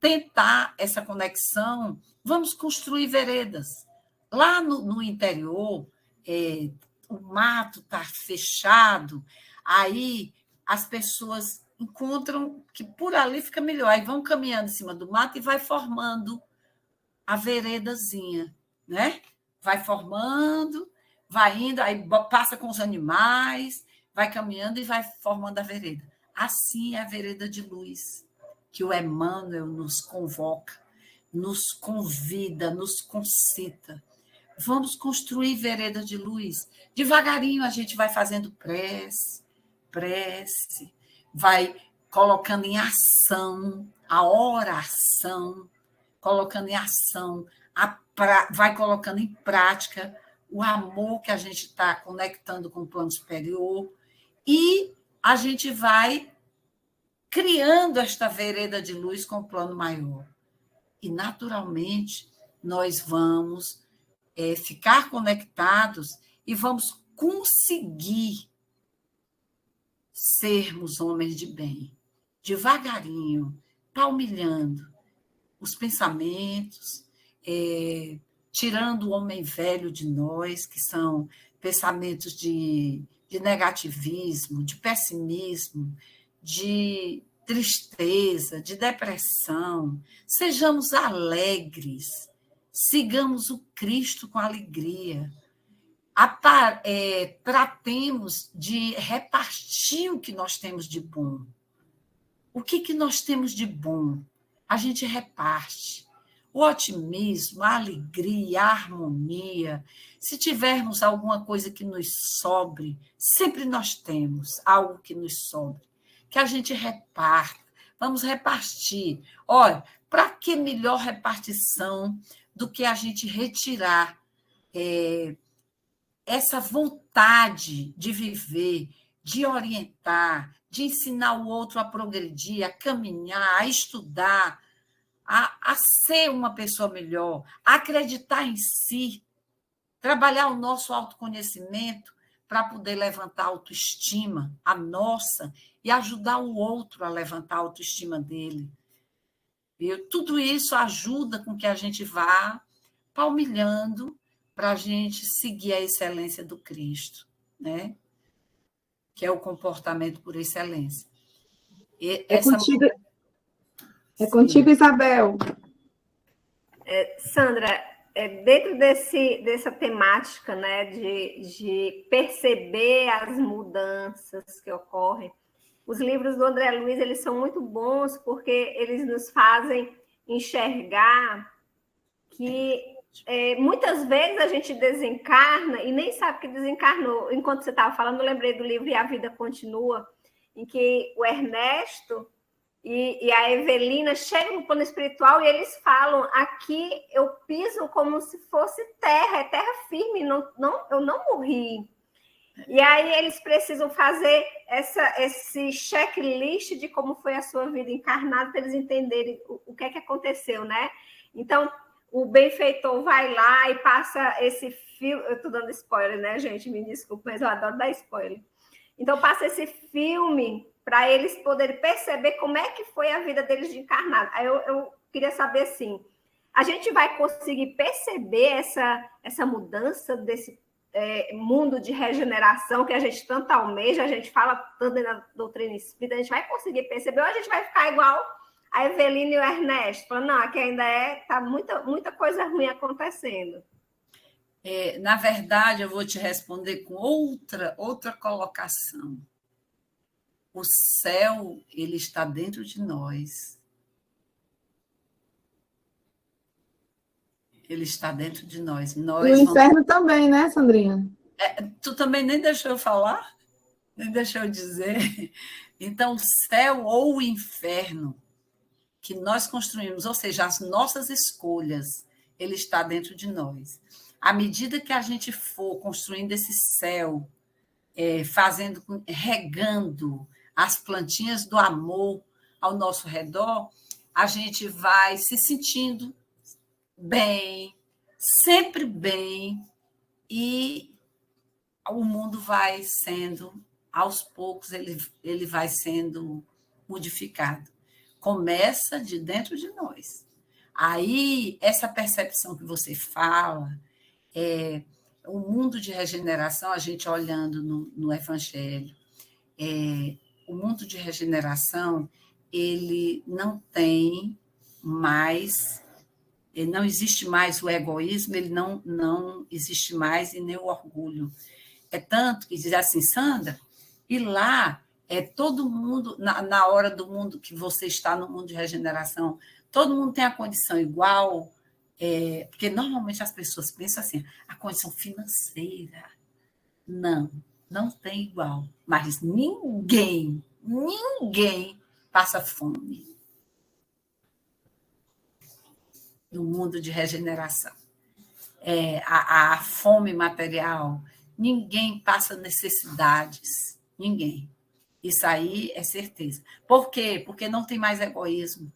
tentar essa conexão, vamos construir veredas. Lá no interior, o mato está fechado, aí as pessoas encontram que por ali fica melhor, aí vão caminhando em cima do mato e vai formando a veredazinha, né? Vai formando, vai indo, aí passa com os animais, vai caminhando e vai formando a vereda. Assim é a vereda de luz, que o Emmanuel nos convoca, nos convida, nos concita. Vamos construir vereda de luz. Devagarinho a gente vai fazendo prece, vai colocando em ação a oração, colocando em ação, vai colocando em prática o amor que a gente está conectando com o plano superior e a gente vai criando esta vereda de luz com o plano maior. E, naturalmente, nós vamos ficar conectados e vamos conseguir sermos homens de bem, devagarinho, palmilhando os pensamentos, tirando o homem velho de nós, que são pensamentos de negativismo, de pessimismo, de tristeza, de depressão. Sejamos alegres, sigamos o Cristo com alegria. Tratemos de repartir o que nós temos de bom. O que nós temos de bom? A gente reparte. O otimismo, a alegria, a harmonia. Se tivermos alguma coisa que nos sobre, sempre nós temos algo que nos sobre, que a gente reparta. Vamos repartir. Olha, para que melhor repartição do que a gente retirar essa vontade de viver, de orientar, de ensinar o outro a progredir, a caminhar, a estudar, a ser uma pessoa melhor, a acreditar em si, trabalhar o nosso autoconhecimento para poder levantar a autoestima, a nossa, e ajudar o outro a levantar a autoestima dele. Tudo isso ajuda com que a gente vá palmilhando para a gente seguir a excelência do Cristo, né? Que é o comportamento por excelência. Contigo, Isabel. Sandra, dentro dessa temática, né, de perceber as mudanças que ocorrem, os livros do André Luiz eles são muito bons porque eles nos fazem enxergar que muitas vezes a gente desencarna e nem sabe que desencarnou. Enquanto você estava falando, eu lembrei do livro E a Vida Continua, em que o Ernesto e a Evelina chegam no plano espiritual e eles falam: aqui eu piso como se fosse terra, é terra firme, eu não morri. E aí eles precisam fazer esse checklist de como foi a sua vida encarnada para eles entenderem o que é que aconteceu, né? Então, o benfeitor vai lá e passa esse filme. Eu estou dando spoiler, né, gente? Me desculpe, mas eu adoro dar spoiler. Então, passa esse filme para eles poderem perceber como é que foi a vida deles de encarnado. Aí eu queria saber, assim, a gente vai conseguir perceber essa mudança desse mundo de regeneração que a gente tanto almeja, a gente fala tanto na doutrina espírita, a gente vai conseguir perceber, ou a gente vai ficar igual a Evelina e o Ernesto, falando: não, aqui ainda tá muita coisa ruim acontecendo. Na verdade, eu vou te responder com outra colocação. O céu, ele está dentro de nós. Ele está dentro de nós. E o inferno também, né, Sandrinha? Tu também nem deixou eu falar? Nem deixou eu dizer? Então, o céu ou o inferno que nós construímos, ou seja, as nossas escolhas, ele está dentro de nós. À medida que a gente for construindo esse céu, regando as plantinhas do amor ao nosso redor, a gente vai se sentindo bem, sempre bem, e o mundo vai sendo, aos poucos, ele vai sendo modificado. Começa de dentro de nós. Aí, essa percepção que você fala, o mundo de regeneração, a gente olhando no Evangelho, o mundo de regeneração, ele não tem mais, não existe mais o egoísmo, ele não existe mais, e nem o orgulho. É tanto que diz assim: Sandra, e lá todo mundo, na hora do mundo que você está no mundo de regeneração, todo mundo tem a condição igual, porque normalmente as pessoas pensam assim, a condição financeira. Não tem igual. Mas ninguém passa fome no mundo de regeneração. A fome material, ninguém passa necessidades, ninguém. Isso aí é certeza. Por quê? Porque não tem mais egoísmo.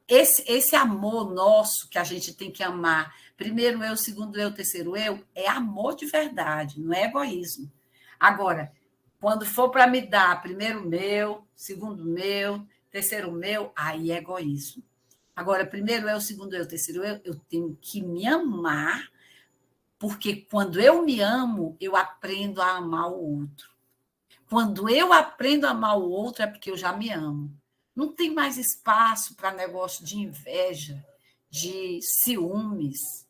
Esse amor nosso que a gente tem que amar, primeiro eu, segundo eu, terceiro eu, é amor de verdade, não é egoísmo. Agora, quando for para me dar primeiro meu, segundo meu, terceiro meu, aí é egoísmo. Agora, primeiro eu, segundo eu, terceiro eu tenho que me amar, porque quando eu me amo, eu aprendo a amar o outro. Quando eu aprendo a amar o outro, é porque eu já me amo. Não tem mais espaço para negócio de inveja, de ciúmes,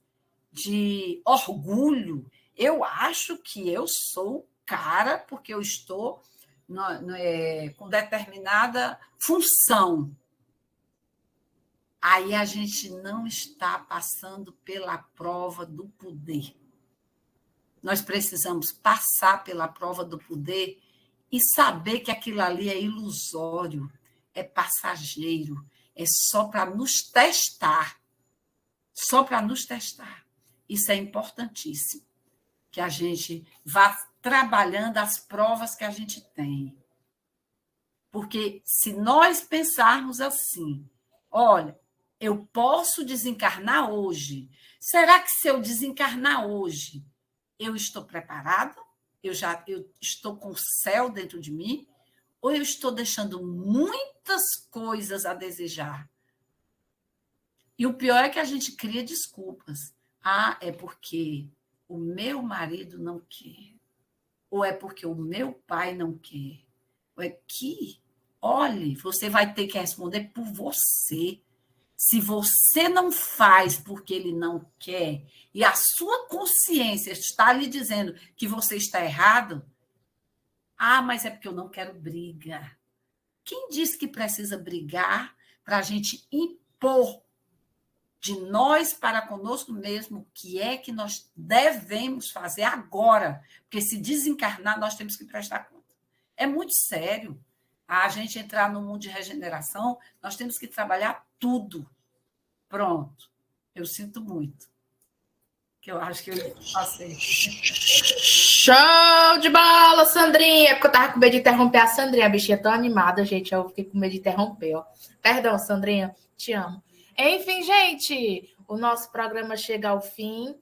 de orgulho. Eu acho que eu sou cara porque eu estou com determinada função. Aí a gente não está passando pela prova do poder. Nós precisamos passar pela prova do poder e saber que aquilo ali é ilusório, é passageiro, é só para nos testar. Só para nos testar. Isso é importantíssimo, que a gente vá trabalhando as provas que a gente tem. Porque se nós pensarmos assim, olha, eu posso desencarnar hoje. Será que se eu desencarnar hoje, eu estou preparada? Eu estou com o céu dentro de mim? Ou eu estou deixando muitas coisas a desejar? E o pior é que a gente cria desculpas. Ah, é porque o meu marido não quer. Ou é porque o meu pai não quer. Ou é que, olhe, você vai ter que responder por você. Se você não faz porque ele não quer, e a sua consciência está lhe dizendo que você está errado, mas é porque eu não quero briga. Quem disse que precisa brigar para a gente impor de nós para conosco mesmo o que é que nós devemos fazer agora? Porque se desencarnar, nós temos que prestar conta. É muito sério. A gente entrar no mundo de regeneração, nós temos que trabalhar tudo. Pronto. Eu sinto muito. Que eu acho que eu passei. Show de bola, Sandrinha! Porque eu tava com medo de interromper a Sandrinha. A bichinha é tão animada, gente. Eu fiquei com medo de interromper, ó. Perdão, Sandrinha. Te amo. Enfim, gente, o nosso programa chega ao fim.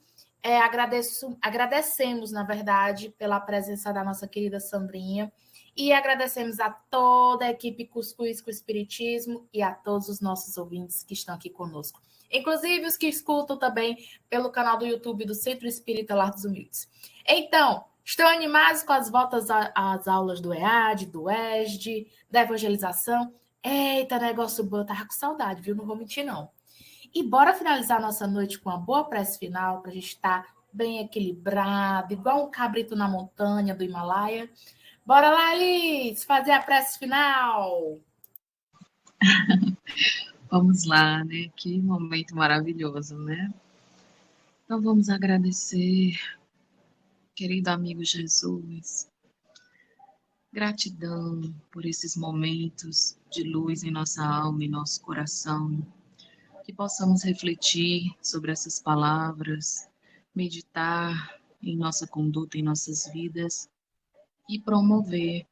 Agradecemos, na verdade, pela presença da nossa querida Sandrinha. E agradecemos a toda a equipe Cuscuz com Espiritismo e a todos os nossos ouvintes que estão aqui conosco. Inclusive os que escutam também pelo canal do YouTube do Centro Espírita Lar dos Humildes. Então, estão animados com as voltas às aulas do EAD, do ESD, da evangelização? Eita, negócio bom, eu tava com saudade, viu? Não vou mentir, não. E bora finalizar nossa noite com uma boa prece final, para a gente estar bem equilibrado, igual um cabrito na montanha do Himalaia. Bora lá, Alice, fazer a prece final. Vamos lá, né? Que momento maravilhoso, né? Então vamos agradecer, querido amigo Jesus. Gratidão por esses momentos de luz em nossa alma e nosso coração. Que possamos refletir sobre essas palavras, meditar em nossa conduta, em nossas vidas e promover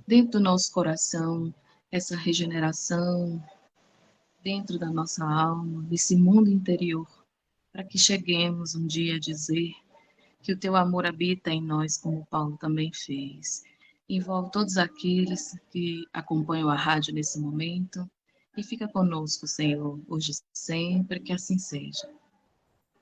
dentro do nosso coração essa regeneração, dentro da nossa alma, desse mundo interior, para que cheguemos um dia a dizer que o teu amor habita em nós, como Paulo também fez. Envolve todos aqueles que acompanham a rádio nesse momento e fica conosco, Senhor, hoje e sempre, que assim seja.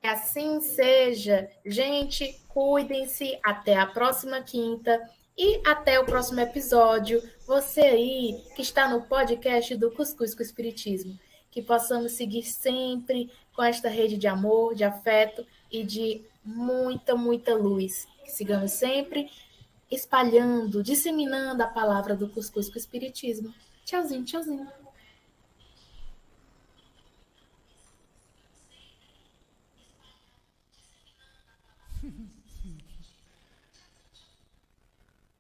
Que assim seja. Gente, cuidem-se. Até a próxima quinta. E até o próximo episódio. Você aí que está no podcast do Cuscuz com Espiritismo. Que possamos seguir sempre com esta rede de amor, de afeto e de muita, muita luz. Que sigamos sempre espalhando, disseminando a palavra do Cuscuz com Espiritismo. Tchauzinho, tchauzinho.